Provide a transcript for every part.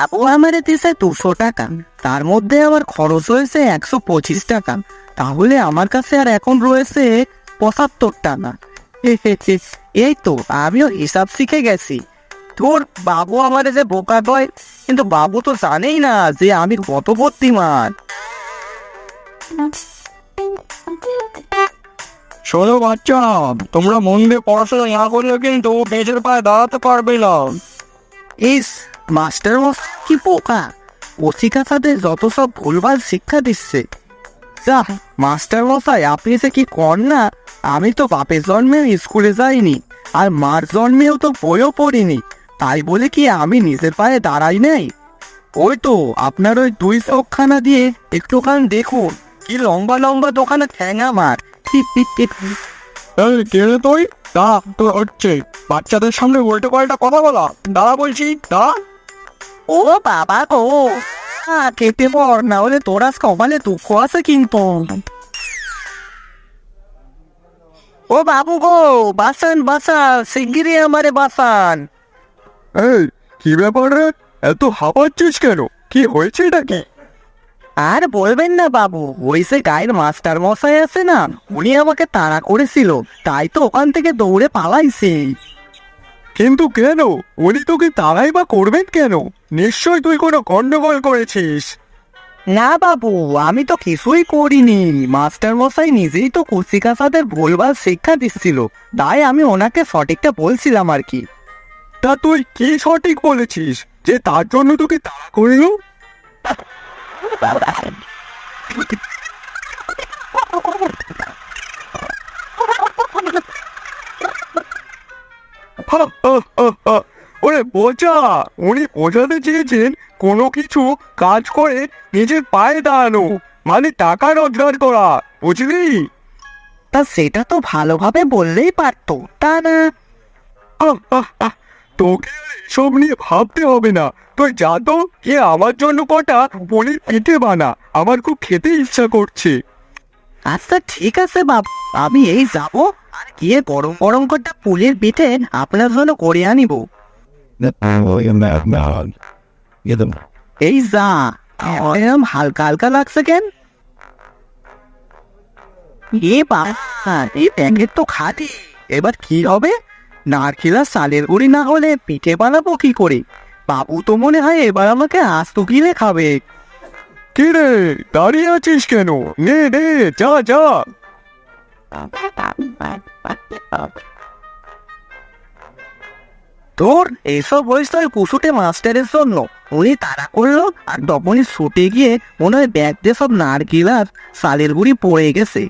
বাবু আমারে দিছে 200 টাকা, তার মধ্যে আবার খরচ হয়েছে 125 টাকা। তাহলে আমার কাছে আর এখন রয়েছে 75 টাকা। এই তো আমিও হিসাব শিখে গেছি। তোর বাবু আমারে যে বোকা কয়, কিন্তু বাবু তো জানেই না যে আমি কত বুদ্ধিমান। শোনো বাচ্চা, তোমরা মন দিয়ে পড়াশোনা না করলে কিন্তু নিজের পায়ে দাঁড়াতে পারবে না। ইস, মাস্টার মশাই কি বোকা! ওসিকাছাদের যত সব ভুলভাল শিক্ষা দিচ্ছে। যা মাস্টার মশাই, আপনি যে কি কর না! আমি তো বাপের জন্মেও স্কুলে যাইনি, আর মার জন্মেও তো বইও পড়িনি, তাই বলে কি আমি নিজের পায়ে দাঁড়াই নাই? ওই তো আপনার ওই 2 চোখখানা দিয়ে একটুখানি দেখুন, কি লম্বা লম্বা দোকানে ঠ্যাং আমার। এই কে রে তুই? দাঁড়া, তোর হচ্ছে বাচ্চাদের সামনে উল্টো পাল্টা কথা বলা। দাঁড়া বলছি, দাঁড়া। ও বাবা গো, কেটে পড়, না হলে তোর আজ কপালে দুঃখ আছে কিন্তু। ও বাবু গো, বাঁচান বাঁচান, শিগগিরই আমারে বাঁচান। এই কি ব্যাপার রে? এত হাঁপাচ্ছিস কেন? কি হয়েছে এটা কি? আর বলবেন না বাবু, ওই যে গায়ের মাস্টার মশাই আছে না, উনি আমাকে তাড়া করেছিল, তাই তো ওখান থেকে দৌড়ে পালাইছি। কিন্তু কেন? উনি তোকে তাড়াই বা করবেন কেন? নিশ্চয় তুই কোনো গন্ডগোল করেছিস। না বাবু, আমি তো কিছুই করিনি। মাস্টার মশাই নিজেই তো কুচিকাচাদের ভুলভাল শিক্ষা দিচ্ছিল, তাই আমি ওনাকে সঠিকটা বলছিলাম আর কি। তা তুই কি সঠিক বলেছিস যে তার জন্য তোকে তাড়া করলো? হা, হা, হা, হা। ওরে বোঝা, উনি বোঝাতে চেয়েছেন কোনো কিছু কাজ করে নিজের পায়ে দাঁড়ানো, মানে টাকা রোজগার করা, বুঝলি? তা সেটা তো ভালোভাবে বললেই পারতো, তা না? আহ, আহ, আহ, তোকে আর এসব নিয়ে ভাবতে হবে না। তুই যা তো, এ আমার জন্য কটা পনির পিঠে বানা, আমার খুব খেতে ইচ্ছা করছে। আচ্ছা ঠিক আছে বাবু, আমি এই যাব, আর গিয়ে গরম গরম কটা পুলির পিঠে আপনার জন্য করে আনিব। এই যা, এরম হালকা হালকা লাগছে কেন? এ বাবা, এই প্যাকেট তো খালি, এবার কি হবে? নারকেল আর চালের গুঁড়ি না হলে পিঠে বানাবো কি করে? বাবু তো মনে হয় এবার আমাকে আস্ত কিনে খাবে। কি রে, দাঁড়িয়ে আছিস কেন? নে নে, যা যা। তোর এসব হয়েছে ওই কুসুটে মাস্টারের জন্য। উনি তাড়া করলো, আর তখনই ছুটে গিয়ে মনে হয় ব্যাগ দিয়ে সব নারকেল আর চালের গুঁড়ি পড়ে গেছে।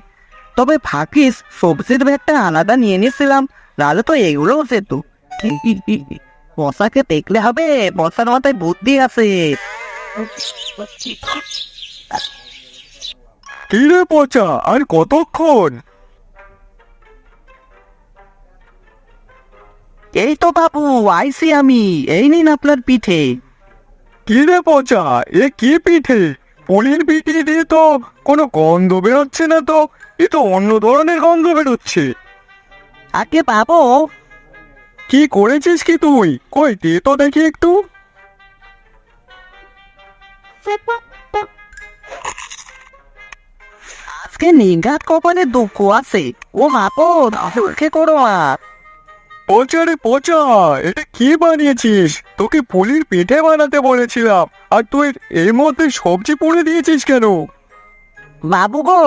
তবে ভাগ্যিস সবজির ব্যাগটা আলাদা নিয়ে নিয়েছিলাম, নাহলে তো এগুলোও যেত। বসাকে দেখলে হবে, বসার মাথায় বুদ্ধি আছে। কি রে পচা, আর কতক্ষণ? এই তো বাবু, আইছি আমি, এই নিন আপনার পিঠে। কি রে পচা, এ কি পিঠে? পনির পিঠে দিয়ে তো কোনো গন্ধ বেরোচ্ছে না তো, এ তো অন্য ধরনের গন্ধ বেরোচ্ছে। আগে বাবু, কি করেছিস কি তুই? কই দে তো দেখি একটু। আজকে নিঘাত কপালে দুঃখ আছে। ও বাবু, রক্ষে করো আর। পচা রে পচা, এটা কি বানিয়েছিস? তোকে পনির পিঠে বানাতে বলেছিলাম, আর তুই এর মধ্যে সবজি পুড়ে দিয়েছিস কেন? বাবু গো,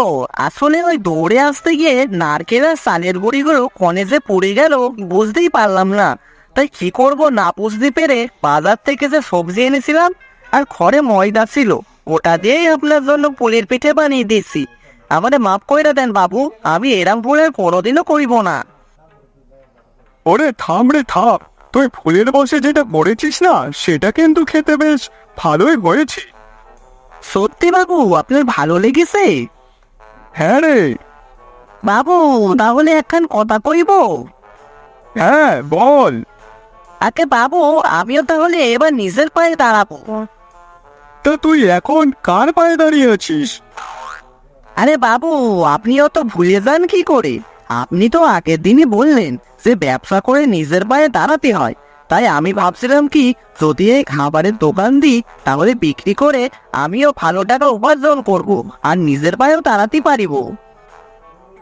আসলে ওই দৌড়ে আসতে গিয়ে নারকেল আর চালের গুঁড়িগুলো কনে যে পড়ে গেল বুঝতেই পারলাম না। তাই কি করব না বুঝতে পেরে বাজার থেকে যে সবজি এনেছিলাম আর ঘরে ময়দা ছিল, ওটা দিয়েই আপনার জন্য পুলির পিঠে বানিয়ে দিয়েছি। আমারে মাফ কইরা দেন বাবু, আমি এরম ভুল আর কোনোদিনও করিব না। ওরে থাম রে থাম, তুই ফুলের বসে যেটা করেছিস না, সেটা কিন্তু খেতে বেশ ভালোই হয়েছে। সত্যি বাবু, আপনার ভালো লেগেছে? হ্যাঁ রে। বাবু তাহলে একখান কথা কইব। হ্যাঁ বল। আগে বাবু, আমিও তাহলে এবার নিজের পায়ে দাঁড়াবো। তা তুই এখন কার পায়ে দাঁড়িয়ে আছিস? আরে বাবু, আপনিও তো ভুলে যান কি করে? আপনি তো আগের দিনই বললেন যে ব্যবসা করে নিজের পায়ে দাঁড়াতে হয়, তাই আমি ভাবছিলাম কি, যদি এই খাবারের দোকান দিই তাহলে বিক্রি করে আমিও ভালো টাকা উপার্জন করব আর নিজের পায়েও দাঁড়াতে পারিব।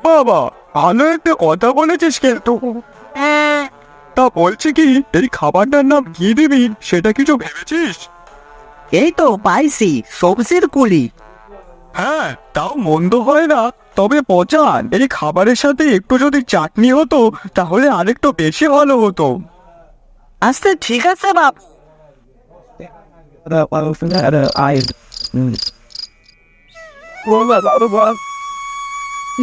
বাবা, ভালো একটা কথা বলেছিস কিন্তু। তা বলছি কি, এই খাবারটার নাম কি দিবি সেটা কিছু ভেবেছিস? এই তো পাইছি, সবজির কুলি। হ্যাঁ, তাও মন্দ হয় না। তবে পচান, এই খাবারের সাথে একটু যদি চাটনি হতো তাহলে আরেকটু বেশি ভালো হতো। আচ্ছা ঠিক আছে বাপ।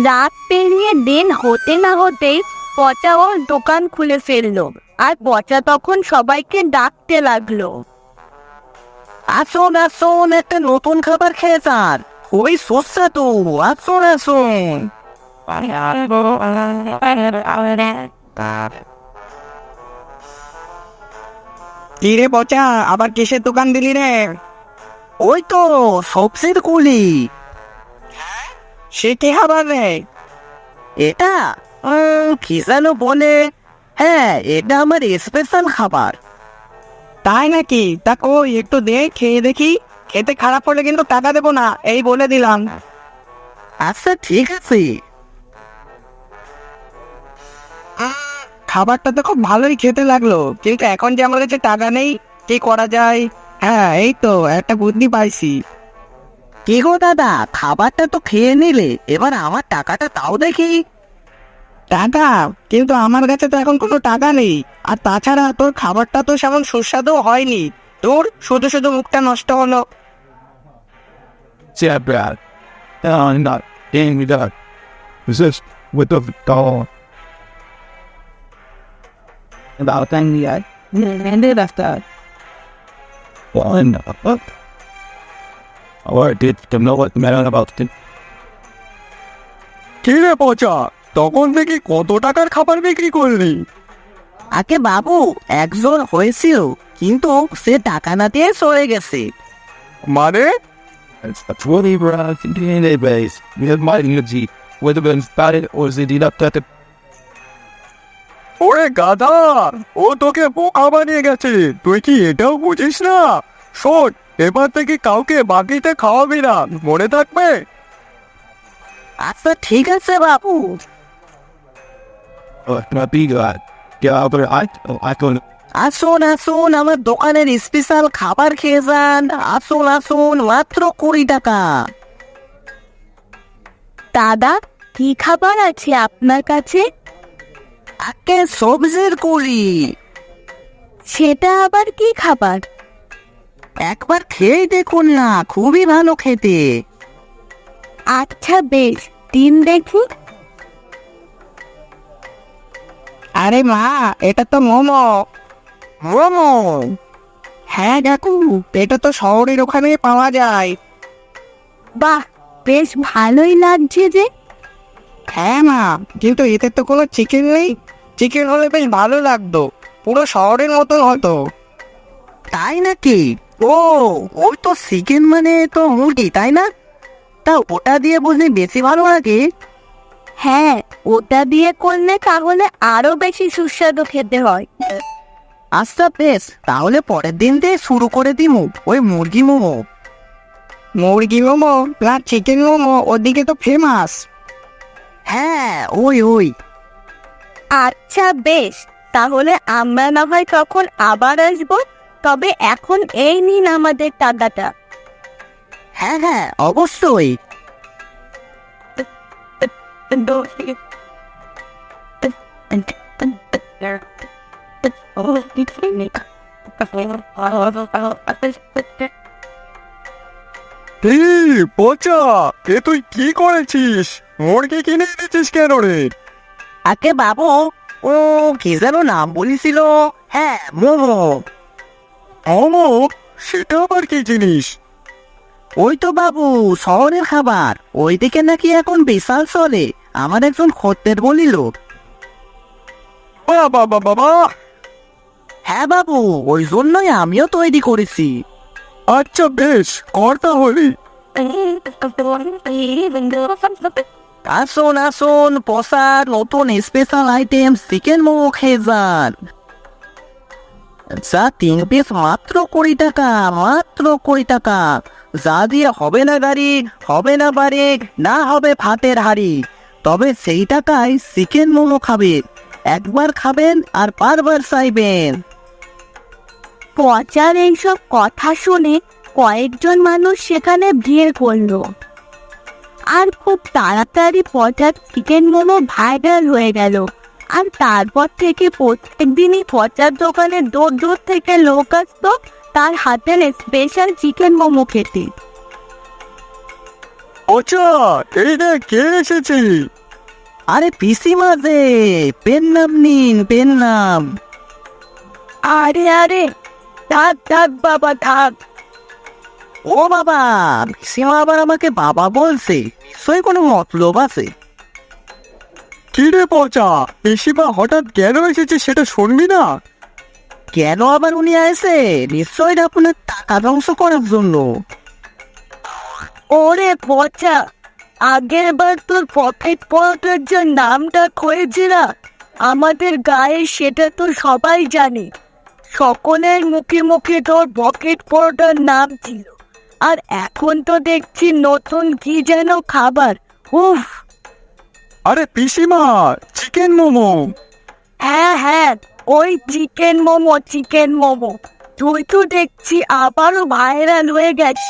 রাত পেরিয়ে দিন হতে না হতেই পচা ওর দোকান খুলে ফেললো। আর পচা তখন সবাইকে ডাকতে লাগলো। আসুন আসুন, একটা নতুন খাবার খেয়ে যান, খুবই সুস্বাদু, আসুন আসুন। কি রে পচা, আবার কিসের দোকান দিলি রে? ওই তো সবজির কুলি। সে কি খাবার রে? এটা কি যেন বলে, হ্যাঁ এটা আমার স্পেশাল খাবার। তাই নাকি? তা কই একটু দে, খেয়ে দেখি। খেতে খারাপ হলে কিন্তু টাকা দেবো না, এই বলে দিলাম। আচ্ছা ঠিক আছে। খাবারটা তো খুব ভালোই খেতে লাগলো, কিন্তু এখন যে আমার কাছে টাকা নেই, কি করা যায়? হ্যাঁ, এই তো একটা বুদ্ধি পাইছি। কি গো দাদা, খাবারটা তো খেয়ে নিলে, এবার আমার টাকাটা তাও দেখি। টাকা? কিন্তু আমার কাছে তো এখন কোনো টাকা নেই। আর তাছাড়া তোর খাবারটা তো সেমন সুস্বাদু হয়নি। তোর শুধু শুধু মুখটা নষ্ট হলো। Yeah, bad. Not getting me that. Resist with the dog. About time we had. After. One. Or did you know what the matter about it? কি রে পচা, তখন থেকে কত টাকার খাবার বিক্রি করলি? আগে বাবু, একজন হয়েছিল, কিন্তু সে টাকা না দিয়ে চলে গেছে। মানে? It's a 20 round DNA base. We have my energy. Whether it's spotted or is it up that? ওরে গাধা, ও তোকে বোকা বানিয়ে গেছে, তুই কি এটাও বুঝিস না? শোন, এবার থেকে কাউকে বাকিতে খাওয়াবি না, মনে থাকবে? আচ্ছা ঠিক আছে বাবু। আসুন আসুন, আমার দোকানের স্পেশাল খাবার খেয়ে যান, আসুন আসুন, মাত্র 20 টাকা। দাদা, কি খাবার আছে আপনার কাছে? আগে সবজির কুলি। সেটা আবার কি খাবার? একবার খেয়ে দেখুন না, খুবই ভালো খেতে। আচ্ছা বেশ, দিন দেখি। আরে মা, এটা তো মোমো। মোমো? হ্যাঁ কাকু, এটা তো শহরের ওখানে পাওয়া যায়। বাহ, বেশ ভালোই লাগছে যে। হ্যাঁ মা, কিন্তু এতে তো কোনো চিকেন নেই। চিকেন হলে বেশ ভালো লাগতো, পুরো শহরের মতন হতো। তাই নাকি? ও, ওই তো চিকেন মানে তো মুরগি, তাই না? তা ওটা দিয়ে বুঝলি বেশি ভালো লাগে? হ্যাঁ, ওটা দিয়ে করলে তাহলে আরো বেশি সুস্বাদু খেতে হয়। আচ্ছা বেশ, তাহলে পরের দিন দিয়ে শুরু করে দিমু ওই মুরগি মোমো। মুরগি মোমো না চিকেন মোমো ওদিকে তো ফেমাস। হ্যাঁ ওই ওই। আচ্ছা বেশ, তাহলে আমরা না হয় তখন আবার আসবো। তবে এখন এই নিন আমাদের টাকাটা। হ্যাঁ হ্যাঁ অবশ্যই। এই পচা, এ তুই কি করেছিস? মুরগি কিনে এনেছিস কেন রে? আগে বাবু, ও কি যেন নাম বলেছিল, হ্যাঁ মোমো। মোমো? সেটা আবার কি জিনিস? ওই তো বাবু, শহরের খাবার, ওইদিকে নাকি এখন বিশাল চলে, আমার একজন খদ্দের বলিল। বাবা বাবা বাবা! হ্যাঁ বাবু, ওই জন্যই আমিও তৈরি করেছি। আচ্ছা বেশ, কর তাহলে। আসুন আসুন, পসার নতুন স্পেশাল আইটেম চিকেন মোমো খেয়ে যান। যা 3 পিস মাত্র 20 টাকা, মাত্র 20 টাকা। যা দিয়ে হবে না গাড়ি, হবে না বাড়ি, না হবে ভাতের হাড়ি। তবে সেই টাকায় চিকেন মোমো খাবেন, একবার খাবেন আর বারবার চাইবেন। পচার এইসব কথা শুনে কয়েকজন মানুষ সেখানে ভিড় করলো, আর খুব তাড়াতাড়ি পচার চিকেন মোমো ভাইরাল হয়ে গেল। আর তারপর থেকে প্রত্যেক দিনই পচার দোকানে দূর দূর থেকে লোক আসতো তার হাতের স্পেশাল চিকেন মোমো খেতে। পচা, এই দেখ কে এসেছে। আরে পিসিমা যে, পেন নাম নিন, পেন নাম। আরে আরে, থাক থাক বাবা থাক। ও বাবা, পিসিমা আবার আমাকে বাবা বলছে, নিশ্চয়ই কোনো মতলব আছে। কি রে পচা, পিসিমা হঠাৎ কেন এসেছে সেটা শুনবি না? কেন আবার উনি আসে? নিশ্চয়ই আপনার টাকা ধ্বংস করার জন্য। ওরে পচা, আগের বার তোর পকেট পরোটার যে নামটা হয়েছে না আমাদের গায়ে, সেটা তো সবাই জানে। সকলের মুখে মুখে তোর পকেট পরোটার নাম ছিল। আর এখন তো দেখছি নতুন কি যেন খাবার। উফ, আরে পিসিমা, চিকেন মোমো। হ্যাঁ হ্যাঁ, ওই চিকেন মোমো, চিকেন মোমো। তুই তো দেখছি আবারও ভাইরাল হয়ে গেছিস।